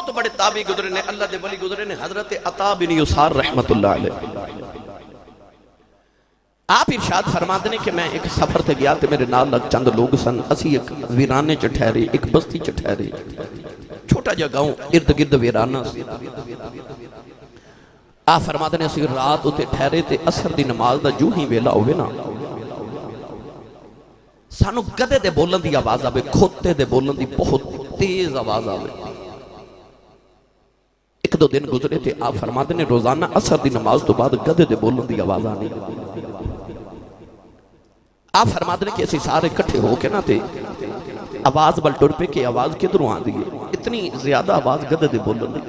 بہت بڑے تابعی گزرے نے، اللہ دے ولی گزرے نے، حضرت عطا بن یسار رحمت اللہ علیہ۔ آپ ارشاد فرماتے ہیں کہ میں ایک سفر تے گیا تے میرے نال لگ چند لوگ سن، اسی ایک ویرانے چ ٹھہرے، ایک بستی چ ٹھہرے، چھوٹا جا گاؤں، ارد گرد ویرانہ سی۔ آپ فرماتے ہیں اسی رات اتے ٹھہرے تے عصر دی نماز دا جو ہی ویلا ہوئے نا، سانو گدے دے بولن دی آواز آوے، کھوتے دے بولن دی بہت تیز آواز آوے۔ ایک دو دن گزرے تھے، آپ فرماتے ہیں روزانہ عصر دی نماز تو بعد گدے دے بولن دی آواز آنی۔ آپ فرماتے ہیں کہ اسی سارے کٹھے ہو کے نہ تھے، آواز بل ٹر پہ کہ آواز کدھروں آن دیئے، اتنی زیادہ آواز گدے دے بولن دی۔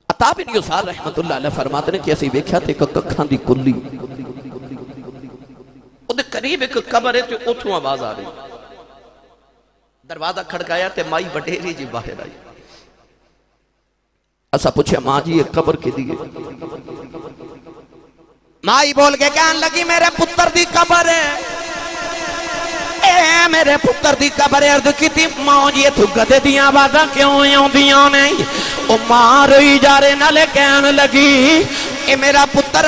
عطا بن یسار رحمت اللہ علیہ فرماتے ہیں کہ اسی ویکھیا تھے کہ ککھاں دی کلی، اُدھے قریب ایک قبر ہے تو اتھوں آواز آ رہی، دروازہ کھڑکایا تے مائی وڈیری جی باہر آئی۔ ایسا پوچھے ماں جی یہ قبر کے دیئے؟ مائی بول کے کہن لگی میرے پتر دی قبر ہے، اے میرے پتر دی قبر ہے۔ عرض کی تھی ماں جی تو گدے دیاں آوازاں کیوں آندیاں نہیں؟ او ماں روئی جا رہے نالے کہن لگی اے میرا پتر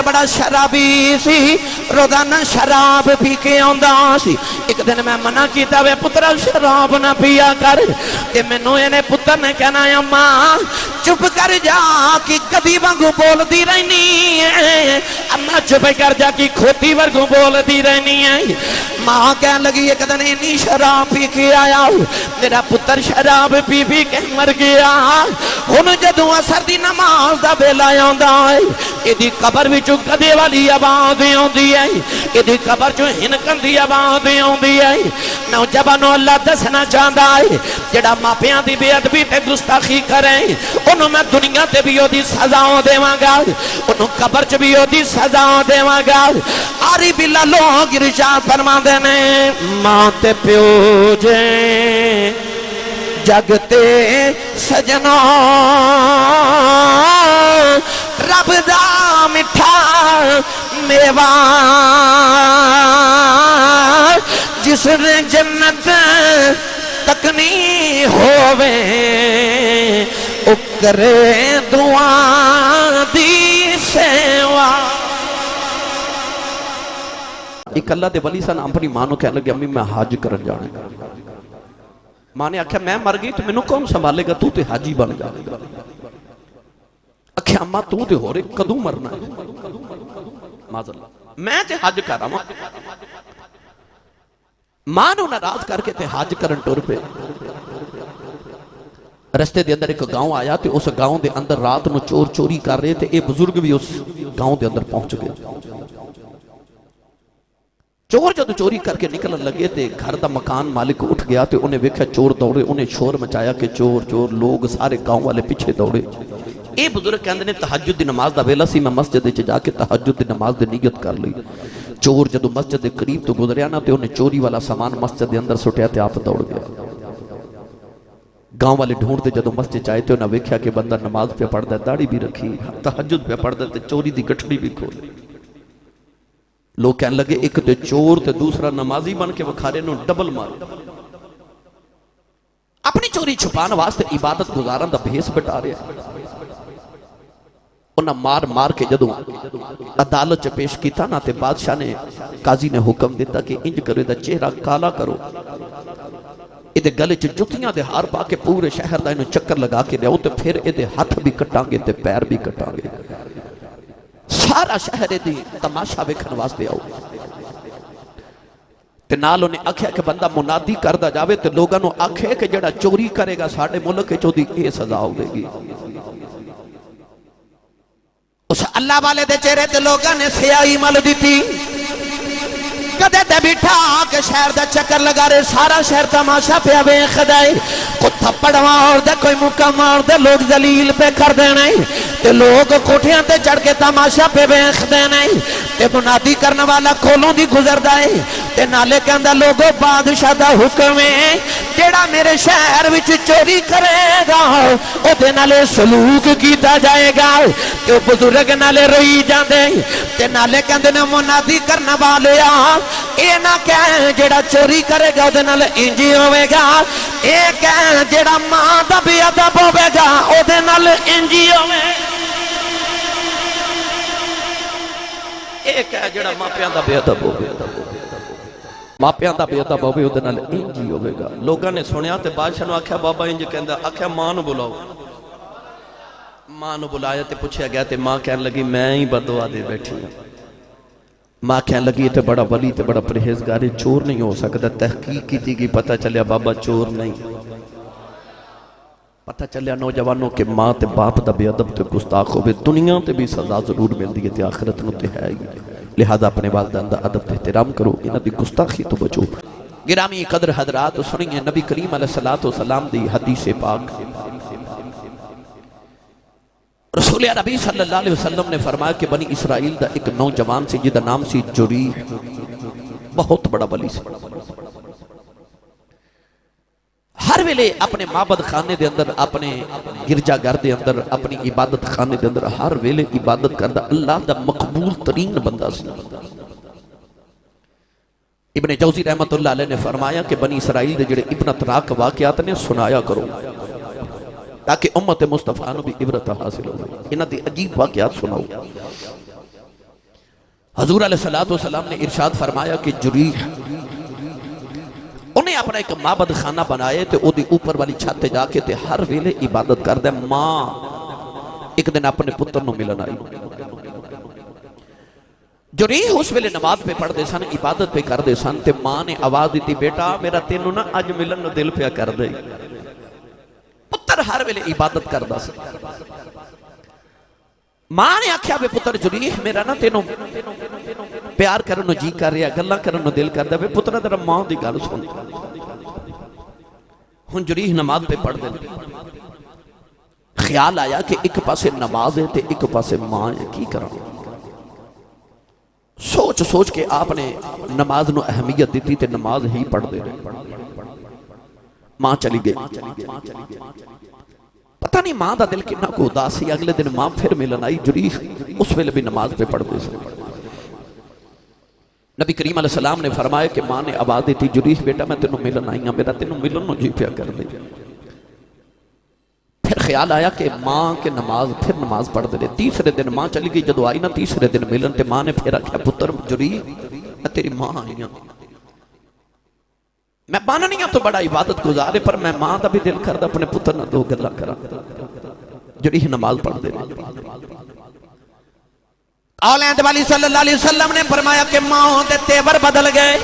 بڑا شرابی سی، روزانہ شراب پی کے آندا سی۔ ایک دن میں منع کیتا وے پتر شراب نہ پیا کر، تے مینوں اینے پتر نے کہنا ہے ماں چپ کر جا کہ کدی وانگو بول دی رہنی ہے، اماں چپ کر جا کہ کھوتی ورگو بول دی رہنی ہے۔ ماں کہن لگی ایک دن اینی شراب پی کے آیا، میرا پتر شراب پی پی کے مر گیا، ہن جدوں عصر دی نماز دا ویلا آندا ہے، ایدی قبر وچوں گدے والی آواز آندی ہے، ایدی قبر چوں ہنکن دی آواز آندی ہے۔ نوجوانوں اللہ دسنا چاہندا ہے جڑا ماپیاں دی بے ادبی تے گستاخی کرے انہوں میں دنیا تے بھی دی سزا دیواں گا، انہوں قبر چ بھی دی سزا دیواں گا۔ آری بلا لوگ ارشاد فرماندے نے ماں تے پیو جے جگتے سجنا رب دا مٹھا میوہ جس نے جنت تکنی ہووے او کرے دعا دی سیوا۔ ایک اللہ دے ولی سن اپنی ماں نو کہنے لگے امی میں حج کرن جانا ہے۔ ماں نے آکھیا میں مر گئی تو مینوں کون سنبھالے گا، تو تے حاجی بن جائے گا۔ آکھیا اماں تو تے ہو رہے کدوں مرنا ہے؟ معذاللہ میں تے حج کر رہا ہوں۔ ماں نو ناراض کر کے تے حج کرن ٹر پے۔ رستے دے اندر ایک گاؤں آیا تے اس گاؤں دے اندر رات نو چور چوری کر رہے تے اے بزرگ بھی اس گاؤں دے اندر پہنچ گئے۔ چور جدو چوری کر کے نکلن لگے تے گھر دا مکان مالک اٹھ گیا تے انہیں ویکھا چور دوڑے، انہیں شور مچایا کہ چور چور، لوگ سارے گاؤں والے پیچھے دوڑے۔ اے بزرگ کہندے نے تہجد دی نماز دا ویلا سی، میں مسجد وچ جا کے تہجد دی نماز دی نیت کر لی۔ چور جدو مسجد دے قریب تو گزریا نا تے انہیں چوری والا سامان مسجد دے اندر سٹیا تے آپ دوڑ گیا۔ گاؤں والے ڈھونڈتے جدو مسجد چاہے تے انہیں ویکھیا کہ بندہ نماز پہ پڑھدا ہے، داڑھی بھی رکھی، تہجد پہ پڑھدا تے چوری دی گٹھڑی بھی کھولی۔ لوگ کہنے لگے ایک تے چور تے دوسرا نمازی بن کے وکھارے نو ڈبل مارو۔ اپنی چوری چھپان واسطے عبادت گزارن دا بھیس بٹا رہے ہیں۔ انہاں مار مار کے جدوں عدالت چ پیش کیتا نا تے بادشاہ نے قاضی نے حکم دیتا کہ انج کرو دا چہرہ کالا کرو، ادھے گلے چ جتیاں دے ہار پا کے پورے شہر دا انہوں چکر لگا کے لیاؤ تے پھر ادھے ہاتھ بھی کٹاں گے تے پیر بھی کٹاں گے، سارا شہر دی تماشا ویکھن واسطے آؤ۔ تے نال انہیں آکھیا کہ بندہ منادی کردہ جاوے تے لوگاں نو آکھے کہ جڑا چوری کرے گا ساڑھے ملک چودی اے سزا ہو دے گی۔ اس اللہ والے دے چہرے تے لوگاں نے سیاہی مل دیتی، کدے تے بٹھا کے شہر دا چکر لگا رہے، سارا شہر تماشا پہ ویکھ دے، کوئی تھپڑ مار دے، کوئی مکہ مار دے، لوگ ذلیل پہ کر دینے تے لوگ کوٹھیاں تے چڑھ کے تماشا پہ ویکھ دینے تے منادی کرنے والا کولوں دی گزر دے تے نالے کہندا لوگو بادشاہ دا حکم ہے جیڑا میرے شہر وچ چوری کرے گا او دے نالے سلوک کیتا جائے گا تے بزرگ نالے روئی جاندے تے نالے کہندے نے منادی کرنے والے اے نہ کہے جیڑا چوری کرے گا او دے نال انج ہوے گا ایک ہے جڑا ماں دا بے ادب ہوے گا او دے نال انجی ہوے ایک ہے جڑا ماپیاں دا بے ادب ہوے ماپیاں دا بے ادب ہوے او دے نال انجی ہوے گا لوگاں نے سنیا تے بادشاہ نو آکھیا بابا انج کہندا آکھیا ماں نو بلاؤ ماں نو بلایا تے پوچھیا گیا تے ماں کہن لگی میں ہی بددعا دے بیٹھی ہوں ماں کہن لگی تے بڑا ولی تے بڑا پرہیزگار چور نہیں ہو سکتا تحقیق کی تھی کہ پتہ چلیا بابا چور نہیں پتہ چلیا نوجوانوں کے ماں تے باپ دا بے ادب تے گستاخ ہوئے دنیا تے بھی سزا ضرور مل دی ہے تے آخرت نو تے ہے ہی لہذا اپنے والدین دا ادب تے احترام کرو انہاں دی گستاخی تو بچو گرامی قدر حضرات سنیے نبی کریم علیہ السلام دی حدیث پاک رسول عربی صلی اللہ علیہ وسلم نے فرمایا کہ بنی اسرائیل دا ایک نوجوان سی جدا نام سی جریح بہت بڑا ولی سی ہر ویلے اپنے معبد خانے دے اندر اپنے گرجا گھر دے اندر اپنی عبادت خانے دے اندر ہر ویلے عبادت کردا اللہ دا مقبول ترین بندہ سی ابن جوزی رحمت اللہ علیہ نے فرمایا کہ بنی اسرائیل دے جڑے ابن تراک واقعات نے سنایا کرو تاکہ امت مصطفیٰ نو بھی عبرت حاصل ہو انہاں دی عجیب واقعات سناؤ حضور علیہ السلام نے ارشاد فرمایا کہ جریح انہیں اپنا ایک معبد خانہ بنائے تے او دی اوپر والی چھت جا کے تے ہر ویلے عبادت کر دے ماں ایک دن اپنے پتر نو ملن آئی جریح اس ویلے نماز پہ پڑھ دے سن عبادت پہ کر دے سن تے ماں نے آواز دیتی بیٹا میرا تینوں نا اج ملن نو دل پہ کر دے پتر ہر ویلے عبادت کر دا سن ماں نے آکھیا بے پتر جریح میرا نا تینوں پیار کرنو جی کر رہا گلہ کرنو دل کر دا بے پتر تیرا ماں دی گل سن ہن جریح نماز پہ پڑھ دے خیال آیا کہ ایک پاسے نماز ہے تے ایک پاسے ماں ہے کی کرا سوچ سوچ کے آپ نے نماز نو اہمیت دیتی تے نماز ہی پڑھ دے رہے ماں چلی گئی پتہ نہیں ماں دا دل کنا کو اداسی اگلے دن ماں پھر ملن آئی جریح اس ویلے بھی نماز پہ پڑھ دے سے نبی کریم علیہ السلام نے فرمایا کہ ماں نے آواز دی تھی جریح بیٹا میں تینوں ملن آئی ہوں میرا تینوں ملن نو جی پیا کر دے پھر خیال آیا کہ ماں کے نماز پھر نماز پڑھ دے تیسرے دن ماں چلی گئی جدو آئی نا تیسرے دن ملن تے ماں نے پھر رکھا پتر جریح میں تیری ماں آئی ہوں میں بانا نہیں ہوں تو بڑا عبادت گزارے پر میں ماں دا بھی دل کردہ اپنے پتر نہ دو گلہ کرا جریح نماز پڑھ دے اولاد والی صلی اللہ علیہ وسلم نے فرمایا کہ ماں دے تیور بدل گئے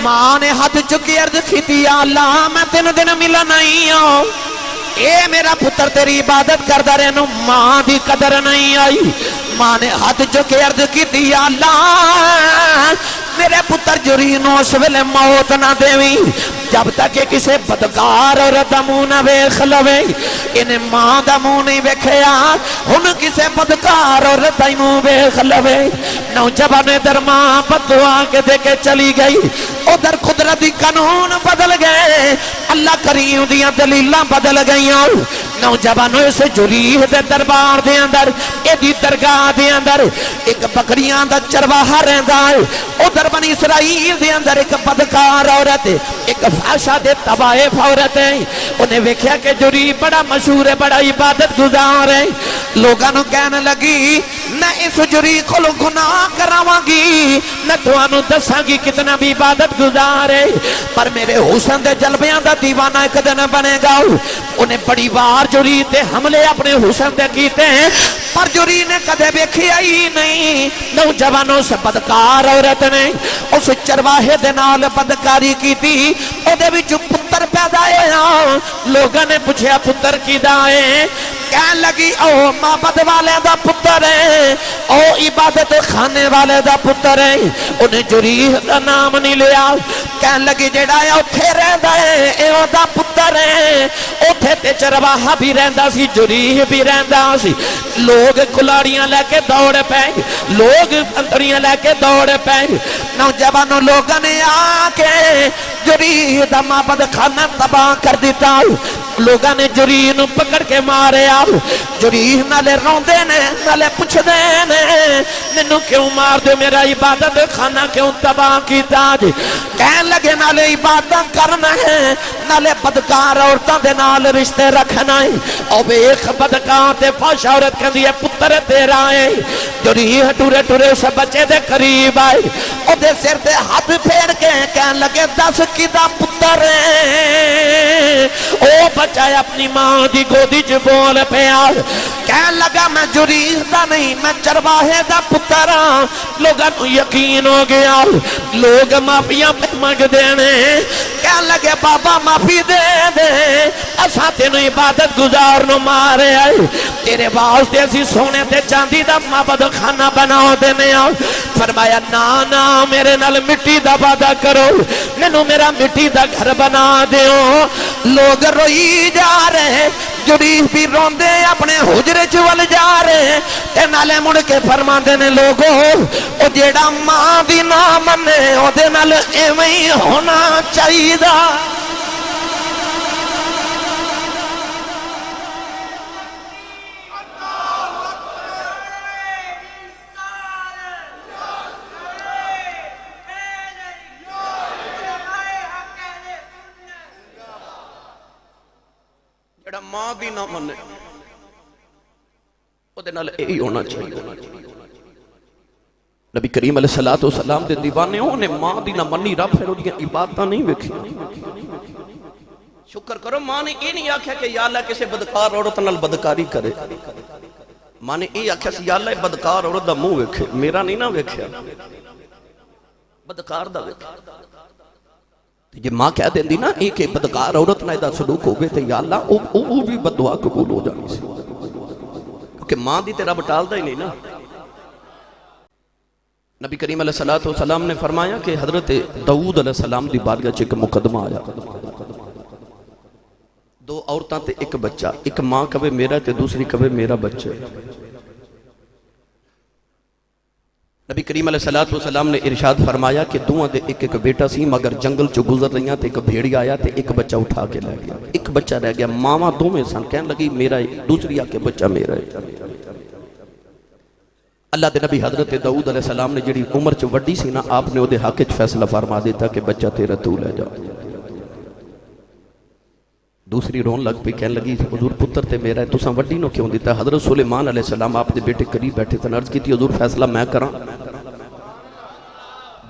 ماں نے ہاتھ چکی عرض کی تھی یا اللہ میں تین دن ملا نہیں ہوں اے میرا پتر تیری عبادت کردہ رہنو ماں دی قدر نہیں آئی ماں نے ہاتھ چکی عرض کی تھی یا اللہ میرے پتر جریح نو اس ویلے موت نہ دیوی جب تک کہ کسے بدکار اور دمو نہ ویکھ لوے انہیں ماں دمو نہیں ویکھیا ہن کسے بدکار اور دمو ویکھ لوے نوجوان در ماں بددعا کے دے کے چلی گئی ادھر قدرتی قانون بدل گئے اللہ کریم دیاں دلیلاں بدل گئیاں نوجوانوں اس جریح دے دربار دے اندر ایدی درگاہ دے اندر ایک بکریاں دا چرواہا رہندا ہے ادھر بنی اسرائیل دے اندر ایک بدکار عورت ایک فاشا دے طوائف عورت ہے انہیں ویکھیا کہ جریح بڑا مشہور ہے بڑا عبادت گزار ہے لوگاں نو کہنے لگی میں اس جریح کو گناہ کراواں گی میں تانوں دساں گی کتنا بھی عبادت گزار ہے پر میرے حسن دے جلویاں دا دیوانہ ایک دن بنے گا انہیں بڑی بار جریح تے حملے اپنے حسن دے کیتے ہیں پر جریح نے کدے ویکھیا ہی نہیں نوجوانوں سے بدکار عورت نے اس چرواہے دے نال بدکاری کی تھی او دے وچ پتر پیدا ہے لوگاں نے پوچھیا پتر کیدا ہے کہن لگی او معبد والے دا پتر ہے او عبادت خانے والے دا پتر ہے انہیں جریح دا نام نہیں لیا کہن لگی جڑا ہے اوتھے رہندا ہے اے او دا پتر ہے اوتھے تے چرواہا بھی رہندا سی جریح بھی رہندا سی لوگ کلاڑیاں لے کے دوڑ پے لوگ انتریاں لے کے دوڑ پے نوجوانوں لوگوں نے آ کے جری دا معبد خانہ تباہ کر دیتا لوگاں نے جری نو پکڑ کے مارے جری نالے روندے نے نالے پوچھ دے نے مینوں کیوں مار دے میرا عبادت خانہ کیوں تباہ کیتا جی کہن لگے نالے عبادت کرنا ہے نالے بدکار عورتاں دے نال رشتے رکھنا ہے او ویکھ بدکار تے فحش عورت کہندی ہے پتر تیرا ہے جری ٹورے ٹورے اس بچے دے قریب آئی او دے سر تے ہاتھ پھیر کے کہن لگے دس کدا پتر ہے او بچہ اپنی ماں دی گودی چ بول پیا کہن لگا میں جریح دا نہیں میں چرواہے دا پتر ہاں لوگاں نوں یقین ہو گیا لوگ معافیاں منگ دینے کہن لگے بابا معافی دے دے اساں تینوں عبادت گزار نو مارے آئے تیرے واسطے اسی سونے تے چاندی دا معبد خانہ بناؤ دینے آؤ فرمایا نا میرے نال مٹی دا وعدہ کرو مینوں میرا مٹی دا گھر بنا دیو لوگ روئی جا رہے جڑی بھی روندے اپنے حجرے چول جا رہے تے نالے مڑ کے فرما دینے لوگو او جیڑا ماں دی نہ منے او دے نال ایویں ہونا چاہیے دا ماں بھی نہ منے وہ دے نال یہی ہونا چاہیے نبی کریم علیہ السلام دے دیوانے انہیں ماں دی نہ منی رب پھر انہیں عبادتہ نہیں وکھی شکر کرو ماں نے یہ نہیں آکھا کہ یا اللہ کسے بدکار عورت نال بدکاری کرے ماں نے یہ آکھا کہ یا اللہ بدکار عورت دا منہ وکھے میرا نہیں نہ وکھیا بدکار دا وکھے یہ ماں کہہ دیں دی نا ایک بدکار عورت نہ ایدہ سلوک ہو گئے تھے یا اللہ وہ بھی بددعا قبول ہو جانی سے کیونکہ ماں دی تیرا بٹال دا ہی نہیں نا نبی کریم علیہ السلام نے فرمایا کہ حضرت داؤد علیہ السلام دی بارگاہ چ ایک مقدمہ آیا دو عورتاں تے ایک بچہ ایک ماں کہے میرا تے دوسری کہے میرا بچہ نبی کریم علیہ السلام نے ارشاد فرمایا کہ دوہاں دے ایک ایک بیٹا سی مگر جنگل چو گزر رہیاں تے ایک بھیڑی آیا تے ایک بچہ اٹھا کے لے گیا ایک بچہ رہ گیا ماما دو میں سن کہنے لگی میرا ہے دوسری آکے بچہ میرا ہے اللہ دے نبی حضرت داؤد علیہ السلام نے جڑی عمر چو وڈی سی نا آپ نے وہ دے حق چ فیصلہ فرما دیتا کہ بچہ تیرا تو لے جا دوسری رون لگ پہ کہنے لگی حضور پتر تے میرا ہے تساں وڈی نو کیوں دیتا حضرت سلیمان علیہ السلام آپ دے بیٹے قریب بیٹھے تھے عرض کی تھی حضور فیصلہ میں کراں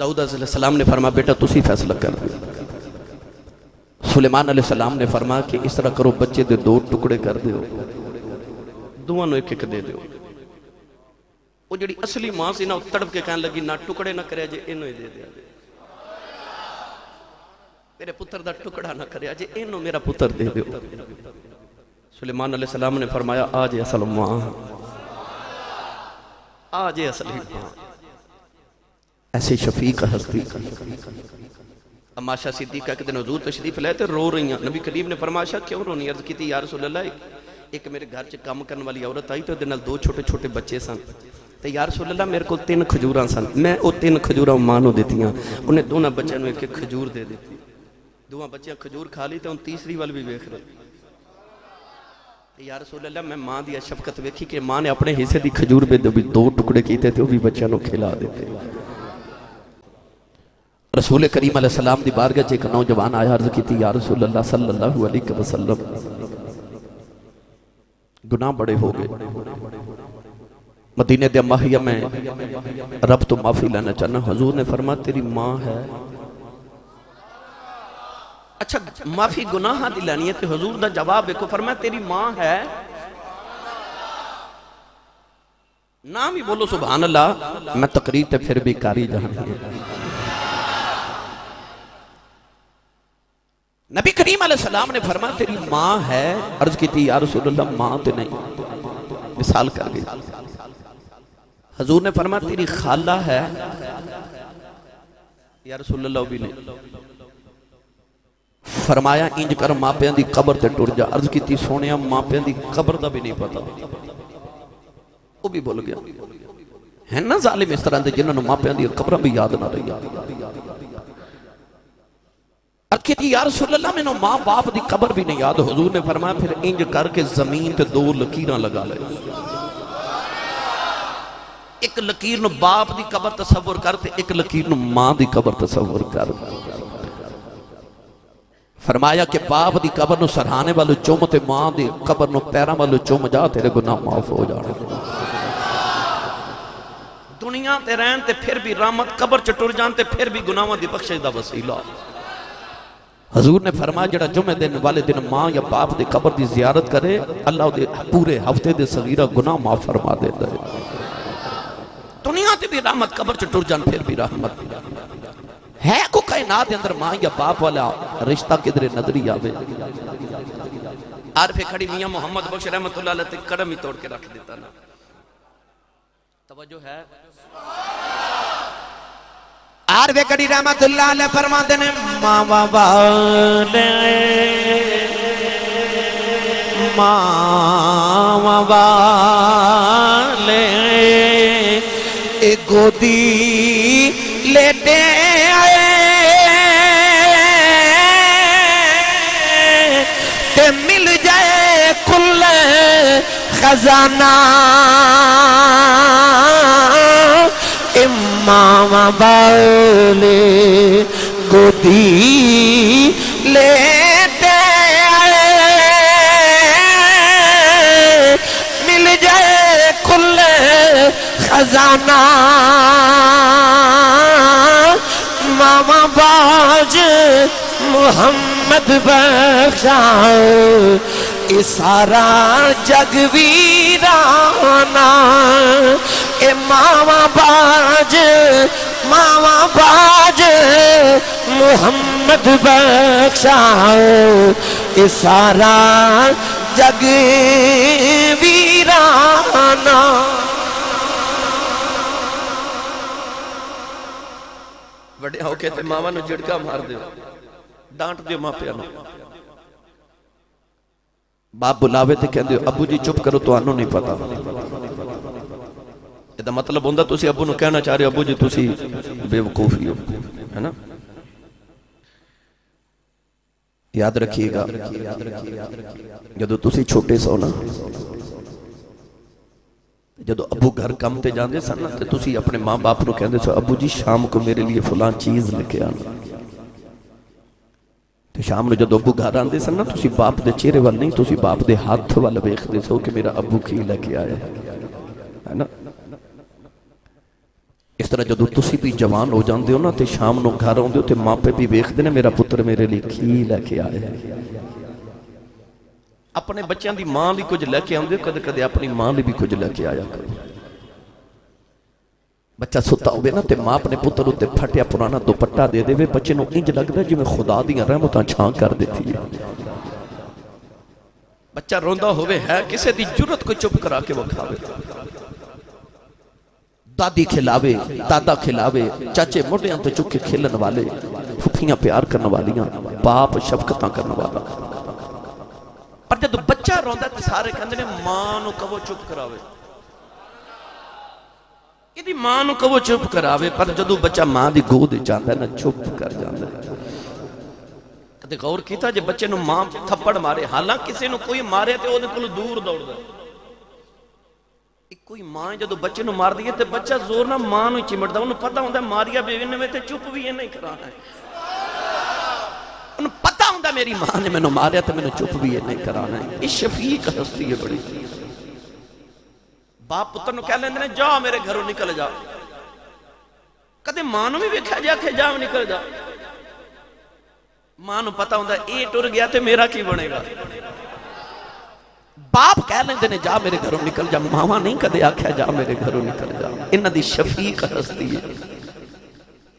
داؤد علیہ السلام نے فرمایا بیٹا تسی فیصلہ کر دیا سلیمان علیہ السلام نے فرمایا کہ اس طرح کرو بچے دے دو ٹکڑے کر دیو دوہاں نو ایک ایک دے دیو وہ جڑی اصلی ماں سی نا تڑپ کے کہنے لگی نہ ٹکڑے نہ کرے جے انہوں ہی دے دیا میرے پتر دا ٹکڑا نہ کرے جے انہوں میرا پتر دے دیو سلیمان علیہ السلام نے فرمایا آج اصل ماں آج اصلی ماں ایسے شفیق ہستی اماشا صدیقہ کے دن حضور تشریف لے تے رو رہی ہیں نبی کریم نے فرمایا کیوں رونی عرض کی تھی یا رسول اللہ ایک میرے گھر چ کام کرنے والی عورت آئی تو دن دو چھوٹے چھوٹے بچے سن تے یا رسول اللہ میرے کو 3 کھجوراں سن میں وہ 3 کھجوراں ماں نو دیتی ہیں انہیں دونوں بچوں نے ایک کھجور دے دیتی دوہاں بچیاں کھجور کھا لی تے ان تیسری وال بھی ویکھ رہے یا رسول اللہ میں ماں دی شفقت ویکھی کہ ماں نے اپنے حصے دی کھجور بھی 2 ٹکڑے کیتے تھے وہ بھی بچوں نو کھلا دیتے رسول کریم علیہ السلام دی بارگاہ چ ایک نوجوان آیا عرض کی تھی یا رسول اللہ صلی اللہ علیہ وسلم گناہ بڑے ہو گئے مدینے دے ماہیہ میں رب تو معافی لینا چاہنا حضور نے فرمایا تیری ماں ہے اچھا معافی گناہ دی لینی ہے تو حضور دا جواب ایک فرمایا تیری ماں ہے نام ہی بولو سبحان اللہ میں تقریر تے پھر بھی کاری جہاں نبی کریم علیہ السلام نے فرمایا تیری ماں ہے عرض کی تھی یا رسول اللہ ماں تے نہیں مثال کر گئی حضور نے فرمایا تیری خالہ ہے یا رسول اللہ بھی نہیں فرمایا انج کر ماں پیاں دی قبر تے ٹر جا عرض کی تھی سونیا ماں پیاں دی قبر دا بھی نہیں پتا وہ بھی بھول گیا ہے نا ظالم اس طرح دے جنہوں نے ماں پیاں دی قبر بھی یاد نہ رہی کہ جی یا رسول اللہ میں نے ماں باپ دی قبر بھی نہیں یاد. حضور نے فرمایا پھر انج کر کے زمین تے 2 لکیراں لگا لے. ایک لکیر نو باپ دی قبر تصور کر تے ایک لکیر نو ماں دی قبر تصور کر. فرمایا کہ باپ دی قبر نو سرہانے والو چوم تے ماں دی قبر نو پیراں والو چوم جا تیرے گناہ معاف ہو جانے. دنیا تے رہن تے پھر بھی رحمت، قبر چٹور جان تے پھر بھی گناہاں دی بخشش دا وسیلہ. حضور نے فرمایا جڑا جمعے دن والے دن ماں یا باپ دی قبر دی زیارت کرے اللہ دے پورے ہفتے دے صغیرہ گناہ معاف فرما دیتا ہے. دنیا تے بھی رحمت، قبر چٹور جان پھر بھی رحمت. ہے کو کائنات دے اندر ماں یا باپ والا رشتہ کدھر نظری آوے. عارف کھڑی میاں محمد بخش رحمت اللہ علیہ تے قدم ہی توڑ کے رکھ دیتا نا. توجہ ہے. عارف کھڑی رحمت اللہ علیہ فرماتے ہیں ماں والے ماں والے ایک گودی لیتے آئے تے مل جائے کل خزانہ. امام والے گودی لیتے آئے مل جائے کل خزانہ. ماما باج محمد بخشا اے سارا جگ ویرانا. اے ماما باج محمد بخشا اے سارا جگ ویرانا. وڈے ہو کے تے ماما نو جھڑکا مار دیو، ڈانٹ دیو ماں پیانو. باپ بلاوے تے کہندے ابو جی چپ کرو تو آنو نہیں پتا. یہ مطلب ہوندہ تسی ابو نو کہنا چاہ رہے ابو جی تسی بے وقوفی ہو ہے نا. یاد رکھیے گا جدو تسی چھوٹے سو نا جدو ابو گھر کم تے جاندے سن تے تسی اپنے ماں باپ نو کہندے سو ابو جی شام کو میرے لیے فلان چیز لکھے آنا. تے شام نو جدو ابو گھر آندے سن نا تسی باپ دے چہرے وال نہیں تسی باپ دے ہاتھ وال ویکھدے سو کہ میرا ابو کی لکھے آیا ہے نا. اس طرح جدو تسی بھی جوان ہو جاندے ہو نا تے شام نو گھر ہوندے ہو تے ماں پہ بھی ویکھ دینے میرا پتر میرے لیے کی لے کے آئے ہیں. اپنے بچیاں دی ماں بھی کچھ لے کے آندے کدے کدے اپنی ماں بھی کچھ لے کے آیا کرو. بچہ ستا ہوئے نا تے ماں اپنے پتر ہوتے پھٹیا پرانا دوپٹہ دے دے وے بچے نو انج لگ دا جو میں خدا دیاں رحمتاں چھان کر دیتی ہے. بچہ روندہ ہوئے ہے کسے دی جرت کو چپ کرا کے وکھاوے. دادی کھلاوے دادا کھلاوے چاچے موڑیاں تو چکے کھلن والے پھپھیاں پیار کرنے والیاں باپ شفقتاں کرنے والا. پر جب بچہ روندہ تے سارے کہندے نے ماں نو کہو چپ کراوے یہ ماں نو کہو چپ کراوے. پر جدو بچہ ماں دی گود جاندہ ہے نا چپ کر جاندہ ہے. کہتے غور کیتا جب بچے نو ماں تھپڑ مارے حالاں کسی نو کوئی مارے تے وہ کلو دور دوڑ دا. کوئی ماں جدو بچے نو مار دیئے تے بچہ زور نہ ماں نو چمٹ دا. انہوں پتہ ہوندہ ماریا بیوین میں تے چپ بھی یہ نہیں کرانا ہے. انہوں پتہ ہوندہ میری ماں نے میں نو ماریا تے میں نو چپ بھی یہ نہیں کرانا ہے. اس شفیق ہستی ہے بڑی. باپ پتر نو کہہ لیندے نے جاؤ میرے گھروں نکل جا. کدے ماں نو بھی ویکھا جا کہ جاؤ نکل جا. ماں نو پتہ ہوندہ اے ٹر گیا تے میرا کی بنے گا. باپ کہہ لیندے نے جا میرے گھروں نکل جا. ماما نہیں کدے آکھیا جا میرے گھروں نکل جا. انہ دی شفیق ہستی ہے.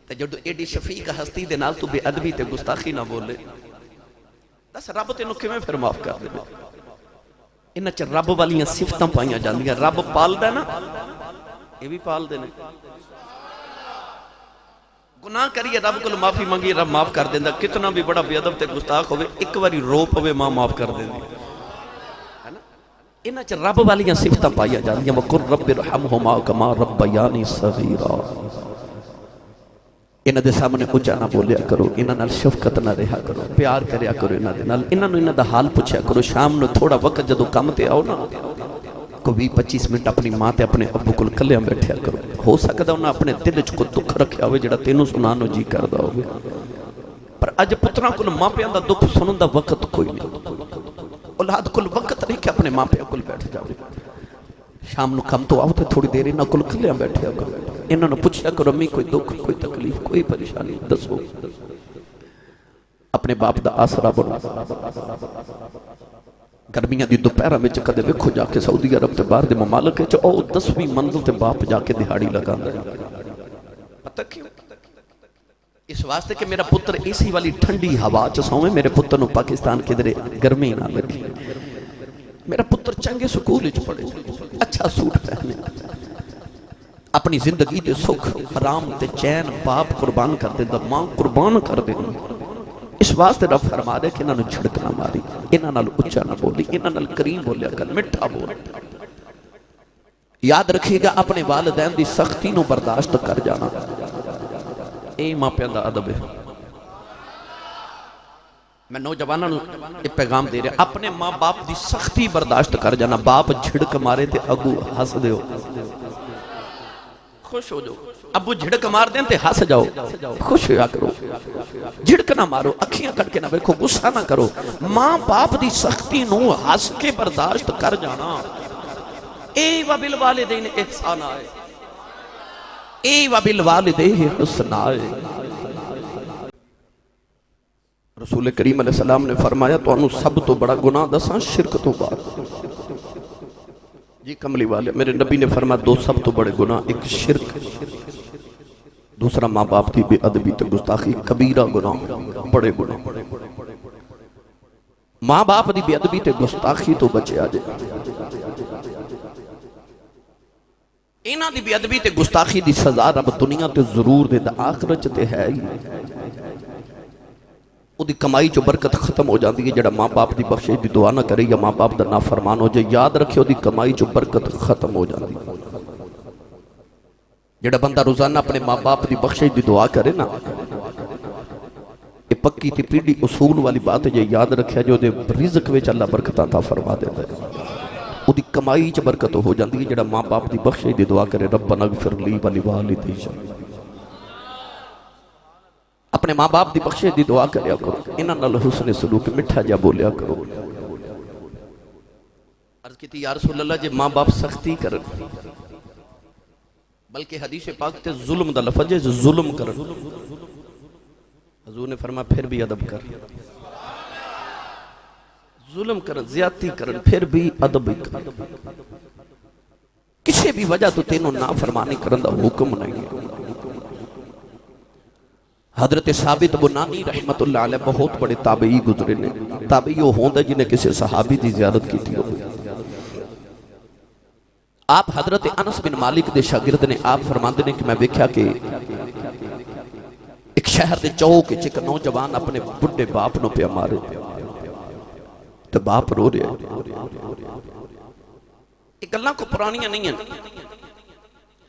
تے جدو ایڈی شفیق ہستی دے نال تو بے ادبی تے گستاخی نہ بولے دس رب تے نکھے میں پھر معاف کر دے. انہ چھ رب والیاں صفتاں پائیاں جاندیاں. رب پال دے نا یہ بھی پال دے نا. گناہ کریے رب کو معافی مانگی رب معاف کر دیندہ. کتنا بھی بڑا بے ادب تے گستاخ ہوئے ایک باری روپ ہوئے ماں معاف کر دیندی. انہاں چھ رب والیاں صفتاں پائیا جاندیاں. وَقُلْ رَبِّ رَحَمْهُمَا كَمَا رَبَّيَانِي صَغِيرًا. انہاں دے سامنے اچھا نہ بولیا کرو، انہاں نال شفقت نہ رہا کرو، پیار کریا کرو انہاں دے نال، انہاں نو انہاں دا حال پوچھیا کرو۔ شام نو تھوڑا وقت جدو کم تے آؤ نا، کوئی 25 منٹ اپنی ماں تے اپنے ابو کول کلیاں بیٹھیا کرو۔ ہو سکدا انہاں اپنے دل وچ کوئی دکھ رکھیا ہوئے جڑا تینوں سنان نو جی کردا ہوئے، پر اج پتراں کول ماں پیاں دا دکھ سنن دا وقت کوئی نہیں۔ اولاد کول وقت نہیں کہ اپنے ماں پیاں کول بیٹھ جاوے۔ شام نو کم تو آؤ تے تھوڑی دیر انہاں کول کلیاں بیٹھیا کرو، انہاں نو پوچھیا کرو امی کوئی دکھ، کوئی تکلیف، کوئی پریشانی دسو۔ اپنے باپ دا آسرا بنو۔ گرمیاں دی دوپہراں وچ کدے ویکھو جا کے سعودی عرب تے باہر دے ممالک وچ او 10ویں منزل تے باپ جا کے دہاڑی لگاندا ہے۔ پتہ کیوں؟ اس واسطے کہ میرا پتر اسی والی ٹھنڈی ہوا چ سوے، میرے پتر نو پاکستان کدھرے گرمی نہ لگے، میرا پتر چنگے سکول وچ پڑھے، اچھا سوٹ پہنے، اپنی زندگی دے سکھ آرام تے چین باپ قربان کر دے، ماں قربان کر دے۔ اس واسطے رب فرما دے کہ انہاں نو جھڑک نہ ماری، انہاں نال اچھا نہ بولی، انہاں نال کریم بولیا کر، مٹھا بول۔ یاد رکھیے گا اپنے والدین دی سختی نو برداشت کر جانا، اے ماں پیاں دا ادب ہے۔ میں نوجوانوں ایک پیغام دے رہا، اپنے ماں باپ دی سختی برداشت کر جانا۔ باپ جھڑک مارے تے اگو ہس دیو، خوش ہو جاؤ۔ ابو جھڑک مار دیں تے ہس جاؤ، خوش ہوا کرو۔ جھڑک نہ مارو، اکھیاں کٹ کے نہ بیکھو، غصہ نہ کرو۔ ماں باپ دی سختی نو ہس کے برداشت کر جانا۔ اے وبالوالدین احسان آئے، اے وبالوالدین حسن آئے۔ رسول کریم علیہ السلام نے فرمایا تو انہوں سب تو بڑا گناہ دساں شرک تو بعد۔ جی کملی والے، میرے نبی نے فرمایا دو سب تو بڑے گناہ، ایک شرک، دوسرا ماں باپ کی بے ادبی تے گستاخی، کبیرہ گناہ، بڑے گناہ۔ ماں باپ دی بے ادبی تے گستاخی تو بچے آ جائے، انہاں دی بے ادبی تے گستاخی دی سزا رب دنیا تے ضرور دے، آخرت تے ہے ہی۔ وہ دی کمائی جو برکت ختم ہو جاندی ہے، جڑا ماں باپ دی بخشش دی دعا نہ کرے یا ماں باپ دا نافرمان ہو جائے، یاد رکھے وہ دی کمائی جو برکت ختم ہو جاندی ہے۔ جڑا بندہ روزانہ اپنے ماں باپ دی بخشش دی دعا کرے نا، یہ پکی تی پیڑی اصول والی بات ہے، یاد رکھے جو دے رزق وچ اللہ برکت عطا فرما دیتا ہے، وہ دی کمائی چ برکت ہو جاندی ہے۔ جڑا ماں باپ دی بخشش دی دعا کرے، ربنا اغفر لی ولوالدی، اپنے ماں باپ دی بخشش دی دعا کریا کرو، انہاں نال حسن سلوک مٹھا جا بولیا کرو۔ عرض کی تھی یا رسول اللہ جے ماں باپ سختی کرن، بلکہ حدیث پاک تے ظلم دا لفظ ہے، ظلم کرن، حضور نے فرمایا پھر بھی ادب کر، ظلم کرن، زیادتی کرن، پھر بھی ادب کر۔ کسی بھی وجہ تو تینوں نافرمانی کرن دا حکم نہیں ہے۔ حضرت ثابت بنانی رحمت اللہ علیہ بہت بڑے تابعی گزرے نے، تابعی وہ ہوندہ جنہیں کسی صحابی دی زیارت کی تھی۔ آپ حضرت انس بن مالک دے شاگرد نے، آپ فرماندے نے کہ میں دیکھا کہ ایک شہر دے چوک ایک نوجوان اپنے بڑھے باپ نو پہ مارے، تو باپ رو رہے ہیں۔ ایک اللہ کو پرانیاں نہیں ہیں،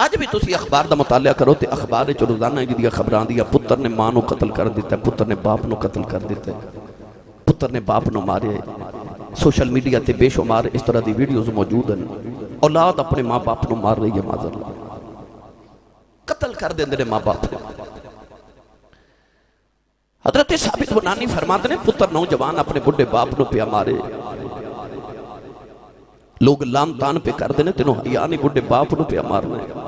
آج بھی تسی اخبار دا مطالعہ کرو تے اخبار چو روزانہ جدیا خبران دیا، پتر نے ماں نو قتل کر دیتا ہے، پتر نے باپ نو قتل کر دیتا ہے، پتر نے باپ نو مارے۔ سوشل میڈیا تے بے شمار اس طرح دی ویڈیوز موجود ہیں، اولاد اپنے ماں باپ نو مار رہی ہے، معذر اللہ قتل کر دیں دے ماں باپ نے۔ حضرت ثابت بنانی فرماتے ہیں پتر نوجوان اپنے بڑھے باپ نو پیا مارے، لوگ لام تان پہ کر دینے تینوں حیاء نہیں بڑھے باپ نو پیا مارنا ہے۔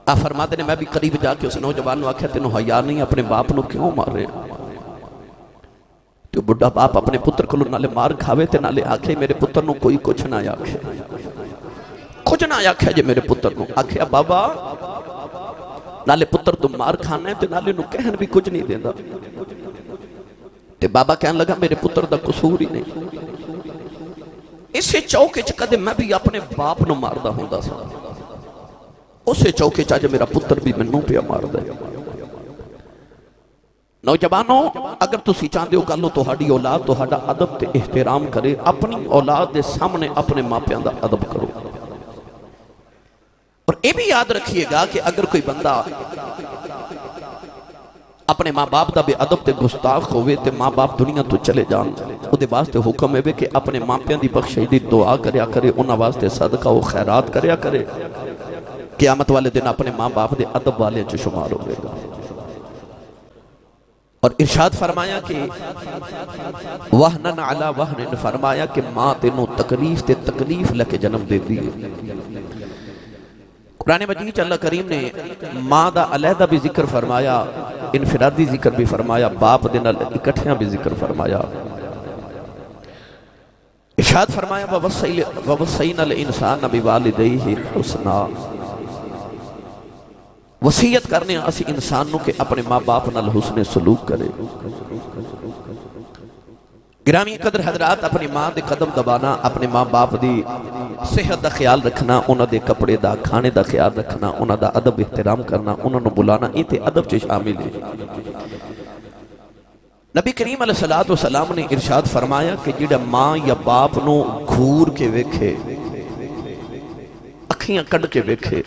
آپ فرماتے ہیں میں بھی قریب جا کے اس نوجوان نو آکھیا تینوں حیاء نہیں اپنے باپ نو کیوں مار رہے ہیں؟ تو بڑھا باپ اپنے پتر کو نالے مار کھاوے تے نالے آکھے میرے پتر نو کوئی کچھ نہ آکھے، کچھ نہ آکھے جے میرے پتر نو آکھیا بابا نالے پتر تم مار کھانا ہے تے نالے نو کہن بھی کچھ نہیں دینا۔ تے بابا کہنے لگا میرے پتر دا قصور ہی نہیں، اسے چوکے چکدے میں بھی اپنے باپ نو مار دا ہوں دا سا، اسے چوکے چاہے میرا پتر بھی منوں پہ مار دا۔ نوجوانوں اگر تسی چاہتے ہو کل تو ہاڑی اولاد تو ہاڑا ادب تے احترام کرے، اپنی اولاد دے سامنے اپنے ماں پیاں دا ادب کرو۔ اور یہ بھی یاد رکھیے گا کہ اگر کوئی بندہ اپنے ماں باپ دا بے ادب تے گستاخ ہوئے تے ماں باپ دنیا تو چلے جان او دے واسطے حکم ہے کہ اپنے ماں پیاں دی بخشش دی دعا کریا کرے انہاں واسطے صدقہ و خیرات کریا کرے قیامت والے دن اپنے ماں باپ دے ادب والے چ شمار ہوئے گا اور ارشاد فرمایا کہ وہنن علی وہنن فرمایا کہ ماں تینوں تکلیف تے تکلیف لکے جنم دے دی قرآن مجید اللہ کریم نے ماں دا علیحدہ بھی ذکر فرمایا انفرادی ذکر بھی فرمایا باپ دے نال اکٹھیاں بھی ذکر فرمایا ارشاد فرمایا وَوَصَّيْنَا الْإِنسَانَ بِوَالِدَيْهِ حُسْنًا وصیت کرنے اسی انسانوں کے اپنے ماں باپ نال حسن سلوک کرے گرامی قدر حضرات اپنی ماں دے قدم دبانا اپنے ماں باپ دی صحت دا خیال رکھنا انہاں دے کپڑے دا کھانے دا خیال رکھنا انہاں دا ادب احترام کرنا انہاں نو بلانا یہ تے ادب چ شامل ہے نبی کریم علیہ السلام نے ارشاد فرمایا کہ جڑا ماں یا باپ نو گھور کے ویکھے اکھیاں کڈ کے ویکھے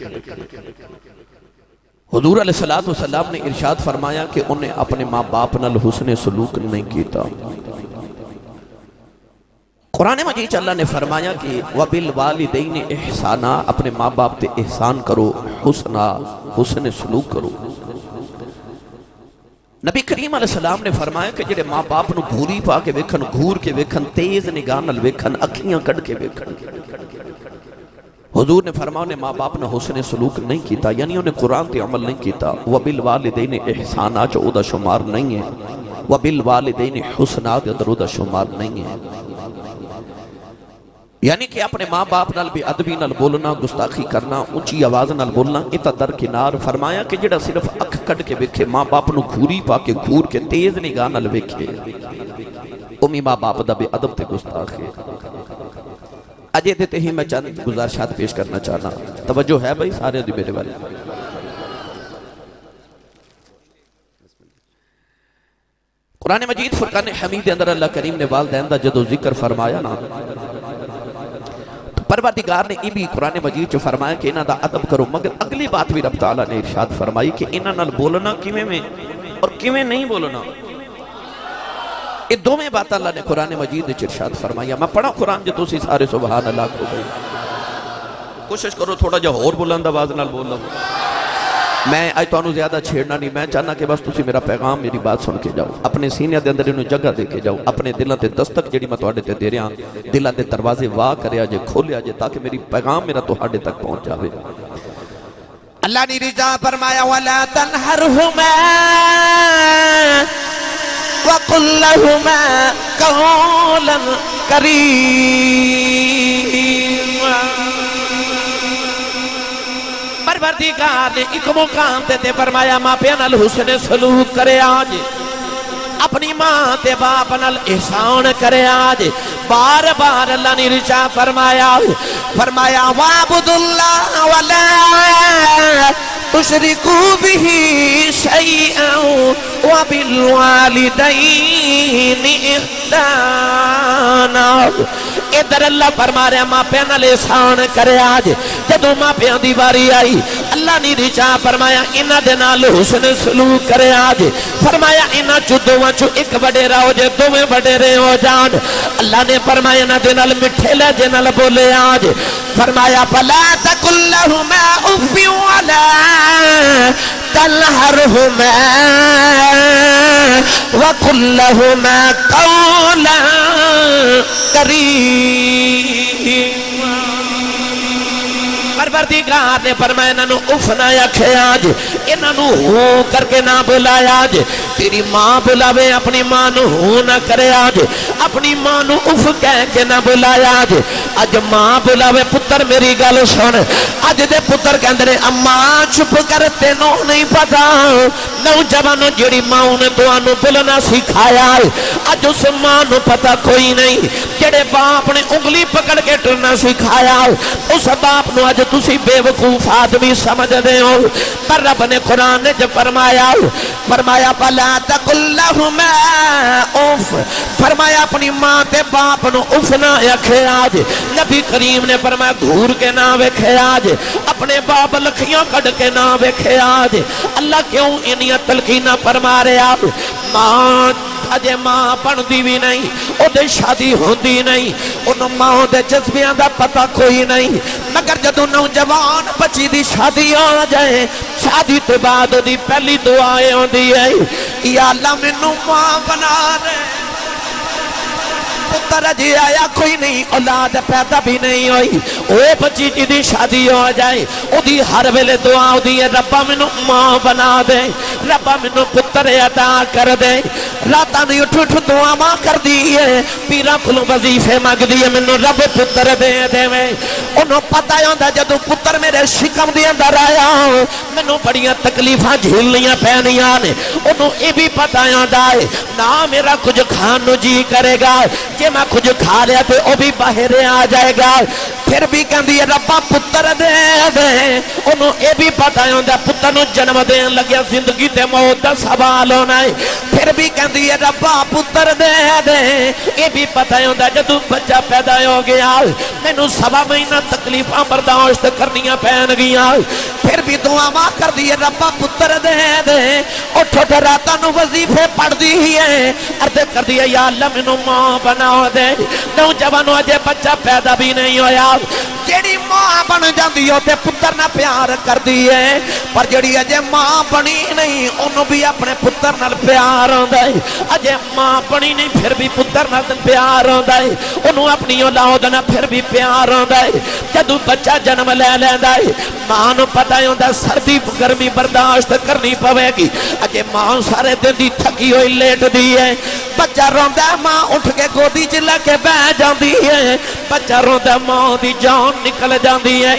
حضور علیہ السلام نے ارشاد فرمایا کہ انہیں اپنے ماں باپ نال حسن سلوک نہیں کیتا قرآن مجید اللہ نے فرمایا کہ وَبِالْوَالِدَيْنِ احسانا اپنے ماں باپ تے احسان کرو حسن سلوک کرو نبی کریم علیہ السلام نے فرمایا کہ جڑے ماں باپ نو گھوری پا کے ویکھن گھور کے ویکھن تیز نگاہ نال ویکھن اکھیاں کڈ کے ویکھن حضور نے فرمایا انہیں ماں باپ نے حسن سلوک نہیں کیتا یعنی انہیں قرآن تے عمل نہیں کیتا وَبِالْوَالِدَيْنِ احسانا جو او دا شمار نہیں ہے وَبِالْوَالِدَيْنِ حُسْنًا جو او دا شمار نہیں ہے یعنی کہ اپنے ماں باپ نال بے ادبی نال بولنا گستاخی کرنا اونچی آواز نال بولنا اتا درکنار فرمایا کہ جڑا صرف اکھ کڈ کے ویکھے ماں باپ نو گھوری پا کے گھور کے تیز نگاہ نال ویکھے امی ماں باپ دا بے ادب تے گستاخ ہے اجے دیتے ہی میں چند گزارشات پیش کرنا چاہنا توجہ ہے بھائی سارے دی میرے والے قرآن مجید فرقان حمید اندر اللہ کریم نے والدین دا جدو ذکر فرمایا نا پروردگار نے بھی قرآن مجید جو فرمایا کہ انہاں دا ادب کرو مگر اگلی بات بھی رب تعالیٰ نے ارشاد فرمائی کہ انہاں نال بولنا کیویں میں اور کیویں نہیں بولنا یہ دو میں بات اللہ نے قرآن مجید ارشاد فرمایا میں پڑھا قرآن جو تسی سارے سبحان اللہ کو گئی کوشش کرو تھوڑا جا اور بلند آواز نال بول لو میں آج تو انہوں زیادہ چھیڑنا نہیں میں چاہنا کہ بس تسی میرا پیغام میری بات سن کے جاؤ اپنے سینے دے اندر انہوں جگہ دے کے جاؤ اپنے دلہ تے دستک جڑی میں توڑے تے دے رہا دلہ تے دروازے واہ کرے آجے کھولے آجے تاکہ میری پیغام میرا توڑے تک پہنچ جاوے اللہ نے رضا فرمایا وَلَا تَنْحَرْهُمَا وَقُلْ لَهُمَا قَوْلًا كَرِيمًا پروردگار نے ایک مقام تے فرمایا ماں پہ نال حسن سلوک کرے آج اپنی ماں تے باپ نال احسان کرے آج بار بار اللہ نے رچا فرمایا وَعْبُدُ اللَّهَ وَلَا تُشْرِكُوا بِهِ شَيْئًا وَبِالْوَالِدَيْنِ إِحْسَانًا ادھر اللہ فرما رہا ماں پہ نال احسان کرے آج جدو ماں پہ دی باری آئی اللہ نے رچا فرمایا انہ دے نال حسن سلوک کرے آج فرمایا انہ چو دوہاں چو ایک بڑے راہ جے دوہاں بڑے رہے ہو جان اللہ نے فرمایا انہ دے نال مٹھے لہجے نال بولے آج فرمایا فَلَا تَقُلْ لَهُمَا أُفٍّ وَلَا تَنْهَرْهُمَا وَقُلْ لَهُمَا قَوْلًا كَرِيمًا پروردگار نے فرمایا انہوں اف نہ یکھے آج انہوں ہو کر کے نہ بلایا آج تیری ماں بلاوے اپنی ماں نو ہو نہ کرے آج اپنی ماں نو اف کہہ کے نہ بلایا آج اج ماں بلاوے پتر میری گل سن اج دے پتر کہندے نے اماں چپ کرتے نو نہیں پتا نوجوانوں جڑی ماں نے تو انو بولنا سکھایا اج اس ماں نو پتا کوئی نہیں جڑے باپ نے انگلی پکڑ کے ٹرنا سکھایا اس باپ نو اج تسی بے وقوف آدمی سمجھ دے ہو پر رب نے قرآن نے جب فرمایا ولا تقل لهما اف فرمایا اپنی ماں تے باپ نو اف نہ آکھیا جے نبی کریم نے فرمایا گھور کے نہ ویکھیا جے اپنے باپ لکھیاں کڈ کے نہ ویکھیا جے اللہ کیوں انیاں تلقیناں فرما رہا ماں اجے ماں بندی بھی نہیں او دے شادی ہوندی نہیں انہوں ماں دے جذبیاں دا پتہ کوئی نہیں مگر جدوں نوجوان بچی دی شادی آ جائے شادی تے بعد دی پہلی دعائیں ہوندی ہے یا اللہ مینوں ماں بنا دے پتر جی آیا کوئی نہیں اولاد پیدا بھی نہیں ہوئی او بچی جی دی شادی ہو جائے او دی ہر ویلے دعا ہو دی ہے ربا منو ماں بنا دے ربا منو پتر عطا کر دے راتاں نہیں اٹھ اٹھ دعا ماں کر دی ہے پیرا کھلوں وظیفے مانگ دی ہے منو رب پتر دے دے میں انہوں پتہ ہوندا جدوں پتر میرے شکم دے اندر آیا منو بڑیاں تکلیفاں جھیلنیاں پینیاں نے انہوں یہ بھی پتہ ہوندا ہے نہ میرا کچھ کھان نو جی کرے گا کہ میں کچھ کھا لیا تو وہ بھی باہر آ جائے گا پھر بھی کہندی ہے ربا پتر دے دے انہوں یہ بھی پتہ ہوندا پتر نو جنم دین لگیا زندگی تے موت دا سوال ہونا ہے پھر بھی کہندی ہے ربا پتر دے دے یہ بھی پتہ ہوندا جدوں بچہ پیدا ہو گیا مینوں 1.25 مہینہ تکلیفاں برداشت کرنیاں پین گیاں پھر بھی دعا ماں کر دی ہے ربا پتر دے دے اٹھ اٹھ راتاں نو وظیفے پڑھ دی ہے عرض کر دی ہے یا اللہ مینوں ماں بنا دے نوجوانوں اجے بچہ پیدا بھی نہیں ہویا جیڑی ماں بن جاندی ہو تے پتر نہ پیار کر دی ہے پر جیڑی اجے ماں بنی نہیں انہوں بھی اپنے پتر نال پیار ہوندا ہے اجے ماں بنی نہیں پھر بھی پتر نال پیار ہوندا ہے انہوں اپنی اولاد نال پھر بھی پیار ہوندا ہے جدوں بچہ جنم لے لیندا ہے ماں نو پتہ ہوندا سردی گرمی برداشت کرنی پوے گی اجے ماں سارے دن دی تھکی ہوئی لیٹ دی ہے بچہ روندا ہے ماں اٹھ کے گودی چ لے کے بہ جاندی ہے بچہ روندا ماں دی جان نکل جاندی ہے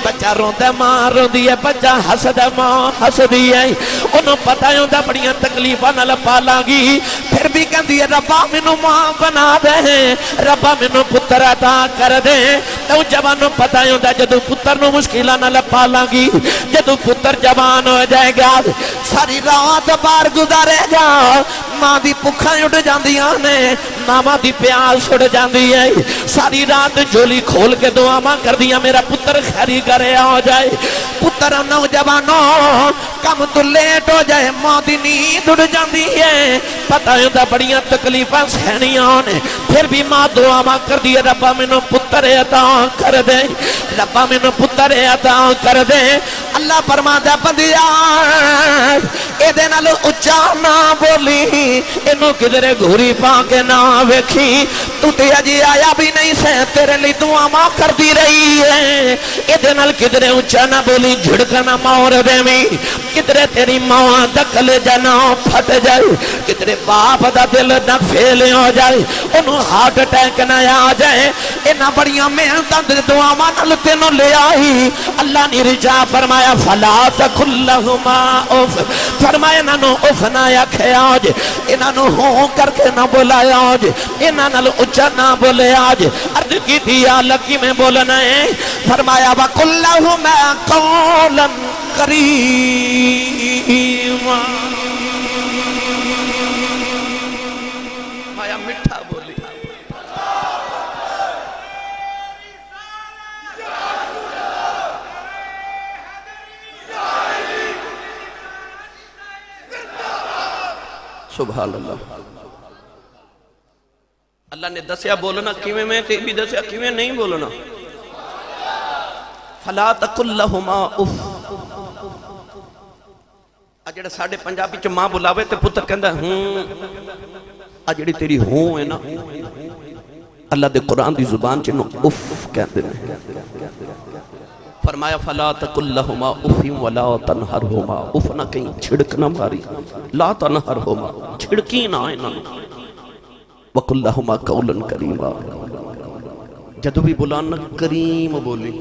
بچہ روندا ماں روندی ہے بچہ ہسدا ماں ہسدی ہے انہوں پتہ ہوندا بڑیاں تکلیفاں نال پالاں گی پھر بھی کہندی ہے ربا مینوں ماں بنا دے ربا مینوں پتر عطا کر دے نوجوانوں پتہ ہوندا جدوں پتر نو مشکلاں نال پالاں گی جدوں پتر جوان ہو جائے گا ساری رات بار گزارے گا ماں دی بھکھاں اٹھ جاندیاں نے ماما دی پیاس اٹھ جاندی ہے ساری رات جھولی کھول کے دعا ماں کر دیا میرا پتر خیری کرے ہو جائے پتر نوجوانوں کم تو لیٹ ہو جائے ماں دی نیند اٹھ جاندی ہے پتہ ہوندا بڑیاں تکلیفاں سہنیاں نے پھر بھی ماں دعا ماں کر دی ربا مینوں پتر عطا کر دے ربا مینوں پتر عطا کر دے اللہ فرماتا بندیا اے دے نال اچا نہ بولی اینو کدھرے گھوری پا کے نہ ویکھی تو تے اجی آیا بھی نہیں سے تیرے لی دعا ماں کر دی رہی ہے اے دے نال کدھرے اچا نہ بولی جھڑکا نہ مار دیویں کدھرے تیری ماں دکل جنا پھٹ جائے کدھرے باپ دا دل نہ فیل ہو جائے انہوں ہارٹ اٹیک نہ آ جائے انہاں بڑیاں محنتاں دے دعا ماں نال تینوں لے آئی اللہ نے رجا فرمایا فلا تقل لهما اف فرمایا انہاں نو اف نہ آکھیا جے انہاں نو ہوں کر کے نہ بلایا جے انہاں نال اونچا نہ بولیا جے عرض کی تھی یا لکی میں بولنا ہے فرمایا وقل لهما قولا کریما مایا مٹھا بولی سبحان اللہ اللہ نے دسیا بولنا کیویں میں تے بھی دسیا کیویں نہیں بولنا فلا تقل لهما اف جڑا ساڈے پنجابی چ ماں بلاوے تے پتر کہندا آ جڑی تیری ہوں ہے نا اللہ دے قرآن دی زبان چ نو اف کہندے نے فرمایا فلا تقل لهما اف ولا تنهرهما اف نہ کہیں چھڑک نہ ماری لا تنهرهما چھڑکی نہ انہاں وقل لهما قولا کریما جدو بھی بلانا کریم بولی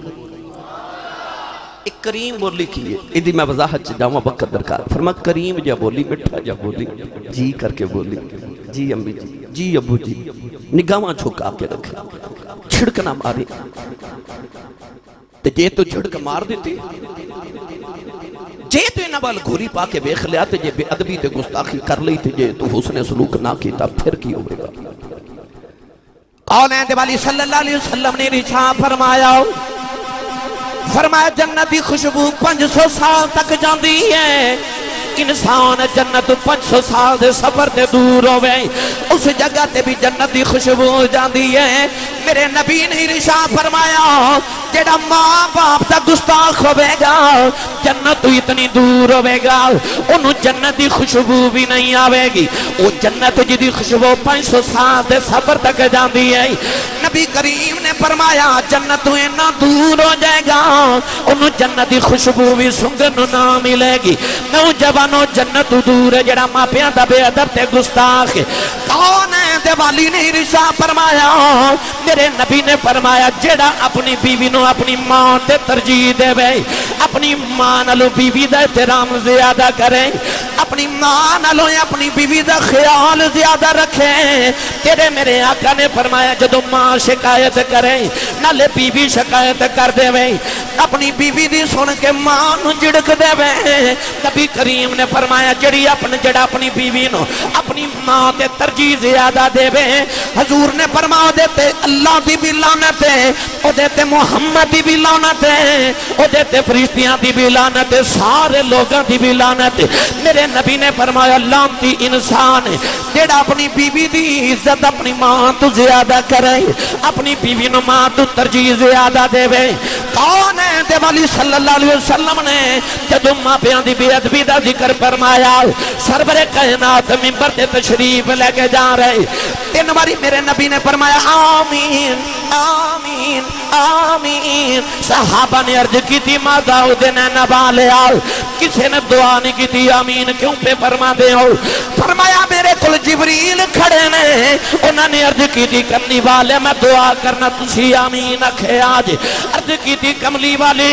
ایک کریم بولی کی ہے ادھی میں وضاحت جاؤں وقت درکار فرما کریم جا بولی مٹھا جا بولی جی کر کے بولی جی امی جی جی ابو جی نگاہاں چھکا کے رکھے چھڑک نہ ماری تے جے تو چھڑک مار دیتی جے تو انہاں وال گھوری پا کے ویکھ لیا تے جے بے ادبی تے گستاخی کر لئی تے جے تو حسن سلوک نہ کیتا پھر کی ہوئے گا؟ کونین دے والی صلی اللہ علیہ وسلم نے ارشاد فرمایا جنت دی خوشبو 500 سال تک جاندی ہے، انسان جنت 500 سال دے سفر دے دور ہوئے اس جگہ تے بھی جنت دی خوشبو جاندی ہے۔ میرے نبی نے ارشاد فرمایا جیڑا ماں باپ دا گستاخ ہوئے گا جنت اتنی دور ہوئے گا انہوں جنت دی خوشبو بھی نہیں آوے گی، وہ جنت جی دی خوشبو 500 سال دے سفر تک جاندی ہے۔ نبی کریم نے فرمایا جنت اتنا دور ہو جائے گا انہوں جنت دی خوشبو بھی سنگن نہ ملے گی۔ نوجوانوں جنت دور ہے جڑا ماں پیاں دا بے ادب تے گستاخ کون ہے؟ دیوالی نے ارشاد فرمایا میرے نبی نے فرمایا جڑا اپنی بیوی نو اپنی ماں تے ترجیح دے بے، اپنی ماں نالو بیوی دا احترام زیادہ کرے، اپنی ماں نالو اپنی بیوی دا خیال زیادہ رکھے۔ تیرے میرے آقا نے فرمایا جدو ماں شکایت کرے نالے بیوی شکایت کر دے بے، اپنی بیوی دی سن کے ماں نو جڑک دے بے۔ نبی کریم نے فرمایا جڑا اپنی بیوی نو اپنی ماں تے ترجیح زیادہ دے بے، حضور نے فرمایا دیتے اللہ دی بھی لعنت ہے، او دیتے محمد دی بھی لعنت ہے، او دیتے فرشتیاں دی بھی لعنت ہے، سارے لوگاں دی بھی لعنت ہے۔ میرے نبی نے فرمایا لعنتی انسان ہے جڑا اپنی بیوی دی عزت اپنی ماں تو زیادہ کرے، اپنی بیوی نو ماں تو ترجیح زیادہ دے بے۔ کون ہے؟ دیوالی صلی اللہ علیہ وسلم نے جدو ماں پیاں دی بے ادبی دا ذکر فرمایا سرور کائنات منبر تے تشریف لے کے جا رہے 3 باری میرے نبی نے فرمایا آمین آمین آمین۔ صحابہ نے عرض کی تھی ماں داؤد نے نبا لے آؤ، کسی نے دعا نہیں کی تھی آمین کیوں پہ فرما دے ہو؟ فرمایا میرے کل جبریل کھڑے نے انہوں نے عرض کی تھی کملی والے میں دعا کرنا تسی آمین اکھے آج، عرض کی تھی کملی والے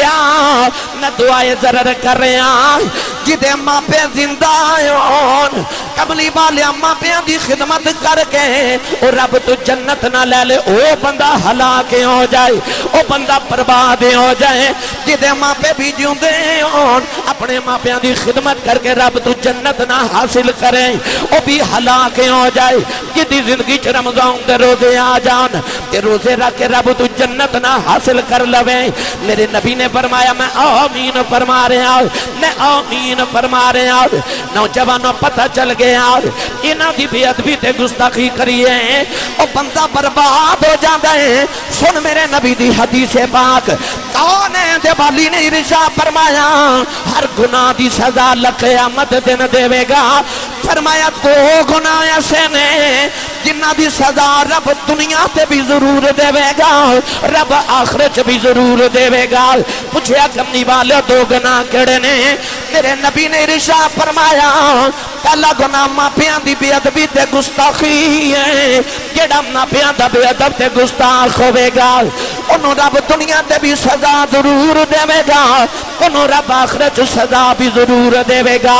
میں دعائے ضرر کر رہے ہیں جدے ماں پہ زندہ آئون کملی والے ماں پہ دی خدمت کر کے او رب تو جنت نہ لے لے او بندہ ہلاکے ہو جائے، او بندہ برباد ہو جائے۔ جدے ماں پہ بھی جیوندے ہون اپنے ماں پہ دی خدمت کر کے رب تو جنت نہ حاصل کریں او بھی ہلاکے ہو جائے۔ جدی زندگی چ رمضان دے روزے آ جان تے روزے رکھ کے رب تو جنت نہ حاصل کر لویں۔ میرے نبی نے فرمایا میں آمین فرما رہا ہوں، میں آمین فرما رہا ہوں۔ نوجوانوں پتہ چل گیا انہاں دی بے ادبی تے گستاخی کریے او بندہ برباد ہو جاندا ہے۔ سن میرے نبی دی حدیث پاک کون ہے؟ دیوالی نے ارشاد فرمایا ہر گناہ دی سزا قیامت دن دے گا۔ فرمایا 2 گناہ ایسے نے جنہ دی سزا رب دنیا تے بھی ضرور دے گا رب آخرت بھی ضرور دے گا۔ پوچھیا کملی والے 2 گناہ کیڑے نے؟ میرے نبی نے ارشاد فرمایا پہلا گناہ ماں پیاں دی بے ادبی تے گستاخی ہے، جیڑا ماں پیاں دا بے ادب تے گستاخ ہوے گا انہوں رب دنیا تے بھی سزا ضرور دے گا، انہوں رب آخرت سزا بھی ضرور دے گا۔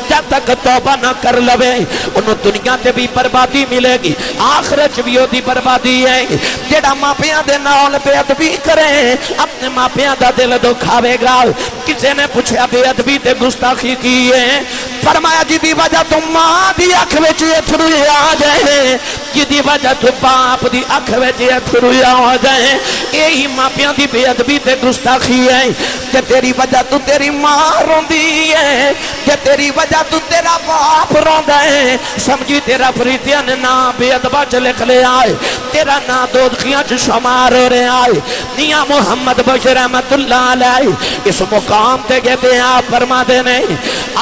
جب تک توبہ نہ کر لوے انہوں دنیا تے بھی بربادی ملے گی آخرت بھی ہوتی بربادی ہے۔ جیڑا ماں پیاں دے نال بے ادبی کرے اپنے ماں پیاں دا دل دکھاوے گا۔ کسی نے پوچھا بے ادبی تے گستاخی کی ہے؟ فرمایا جدی وجہ تو ماں دی اکھ وچ اتھرو آ جائے، جدی وجہ تو باپ دی اکھ وچ اتھرو آ جائے، یہی ماں پیاں دی بے ادبی تے گستاخی ہے۔ کہ تیری وجہ تو تیری ماں روندی ہے، کہ تیری وجہ تو تیرا باپ روندا ہے، سمجھی تیرا فریدیاں نے نام بے ادبا چ لکھ لے آئے، تیرا نام دوزخیاں چ شمار ہو رہے آئے۔ میاں محمد بشیر رحمت اللہ علیہ اس مقام تے گئے آپ فرما دینے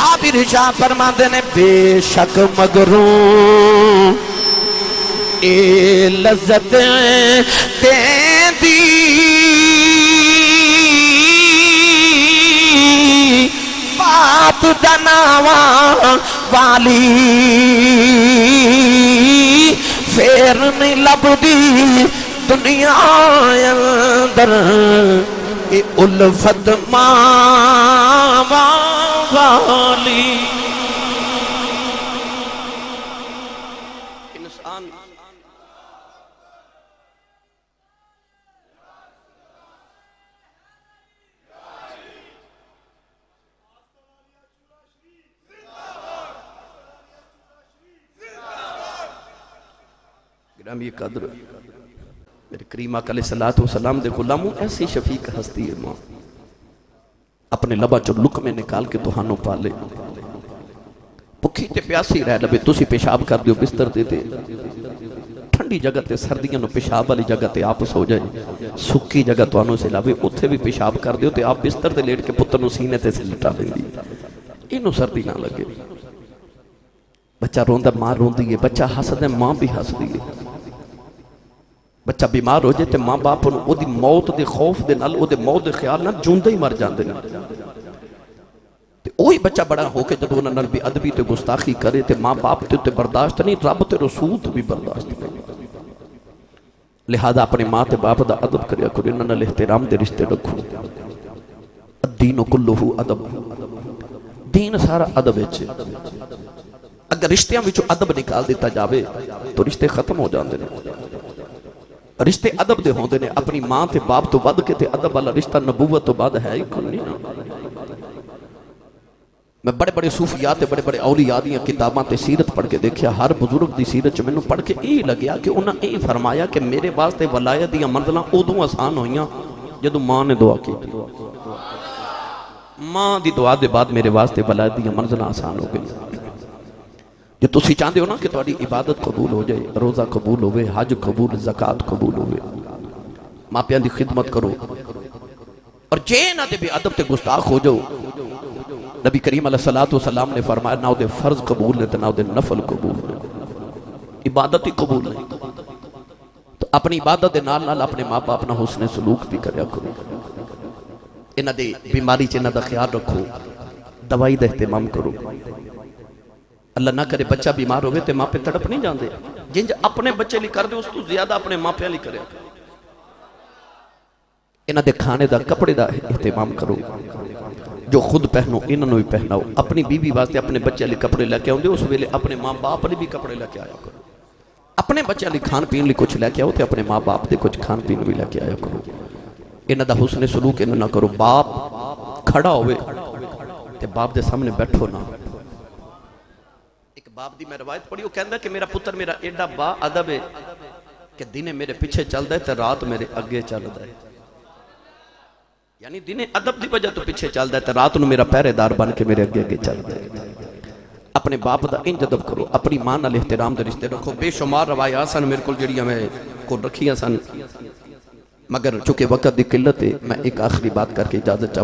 آپ ارشاد فرما دینے بے شک مگروں اے لذتیں دیں دی بات دناواں والی پھر نہیں لبدی دنیا اندر اے الفت ماں والی۔ انسان گرامی قدر میرے کریم آقا علیہ الصلوۃ والسلام دے غلاموں ایسی شفیق ہستی ہے ماں اپنے لبا چو لقمے نکال کے تہانوں پالے بھکھی تے پیاسی رہ لبے تسی پیشاب کر دیو بستر دے دے ٹھنڈی جگہ تے سردیاں نو پیشاب والی جگہ تے آپ سو جائے سکی جگہ تہانوں سے لاوے اتھے بھی پیشاب کر دیو تے آپ بستر دے لیٹ کے پتر نو سینے تے سے لٹا دیں دی انہوں سردی نہ لگے بچہ روندہ ماں روندی ہے بچہ حسد ہے ماں بھی حسد ہے بچہ بیمار ہو جائے تے ماں باپ او دی موت دے خوف دے نال او دے موت دے خیال نال جوندے ہی مر جاندے نا تے اوہی بچہ بڑا ہو کے جدو انہاں نال بھی ادبی تے گستاخی کرے تے ماں باپ تے برداشت نہیں رب تے رسول تے بھی برداشت نہیں لہذا اپنے ماں تے باپ دا ادب کریا کرو انہاں نال احترام دے رشتے رکھو الدین کلہ ادب دین سارا ادب وچ اگر رشتیاں وچوں ادب نکال دیتا جاوے تو رشتے ختم ہو جاندے نے رشتے ادب دے ہوندے نے اپنی ماں تے باپ تو ود کے تے ادب والا رشتہ نبوت تو بعد ہے ہی کوئی نہیں میں بڑے بڑے صوفیات تے بڑے بڑے اولیاء دیاں کتاباں تے سیرت پڑھ کے دیکھیا ہر بزرگ دی سیرت چ مینوں پڑھ کے یہ لگیا کہ انہاں یہ فرمایا کہ میرے واسطے ولایت دیاں منزلاں ادوں آسان ہوئیاں جدوں ماں نے دعا کی ماں دی دعا دے بعد میرے واسطے ولایت دیاں منزلاں آسان ہو گئی جو تسی چاہتے ہو نا کہ تہاڈی عبادت قبول ہو جائے روزہ قبول ہوئے حج قبول زکات قبول ہوئے ماں پیاں دی خدمت کرو اور جے نہ دے بے ادب تے گستاخ ہو جاؤ نبی کریم علیہ السلام نے فرمایا نہ دے فرض قبول نے نہ دے نفل قبول نے عبادت ہی قبول نہیں تو اپنی عبادت دے نال نال اپنے ماں باپ نہ حسن سلوک بھی کریا کرو انہاں دے بیماری چ انہاں دا خیال رکھو دوائی دا اہتمام کرو اللہ نہ کرے بچہ بیمار ہوئے تے ماں پہ تڑپ نہیں جاندے جنج اپنے بچے لی کر دے اس تو زیادہ اپنے ماں پہ لی کرے انہاں دے کھانے دا کپڑے دا اہتمام کرو جو خود پہنو انہاں نو بھی پہناؤ اپنی بیوی واسطے اپنے بچے لی کپڑے لے کے آؤں دے اس ویلے اپنے ماں باپ لی بھی کپڑے لے کے آیا کرو اپنے بچے لی کھان پین لی کچھ لے کے آؤ تے اپنے ماں باپ دے کچھ کھان پین بھی لے کے آیا کرو انہاں دا حسن سلوک انہاں نہ کرو باپ کھڑا ہوئے تے باپ دے سامنے بیٹھو نہ باپ دی میں روایت پڑھی وہ کہندا کہ میرا پتر میرا ایڈا با ادب ہے کہ دنے میرے پیچھے چلدا ہے تے رات میرے اگے چلدا ہے یعنی دنے ادب دی وجہ تو پیچھے چلدا ہے تے رات نو میرا پہرے دار بن کے میرے اگے اگے چلدا ہے اپنے باپ دا انج ادب کرو اپنی ماں نال احترام دے رشتے رکھو بے شمار روایات سن میرے کول جڑیاں میں کو رکھیاں سن مگر چونکہ وقت دی قلت ہے میں ایک آخری بات کر کے اجازت چاہوں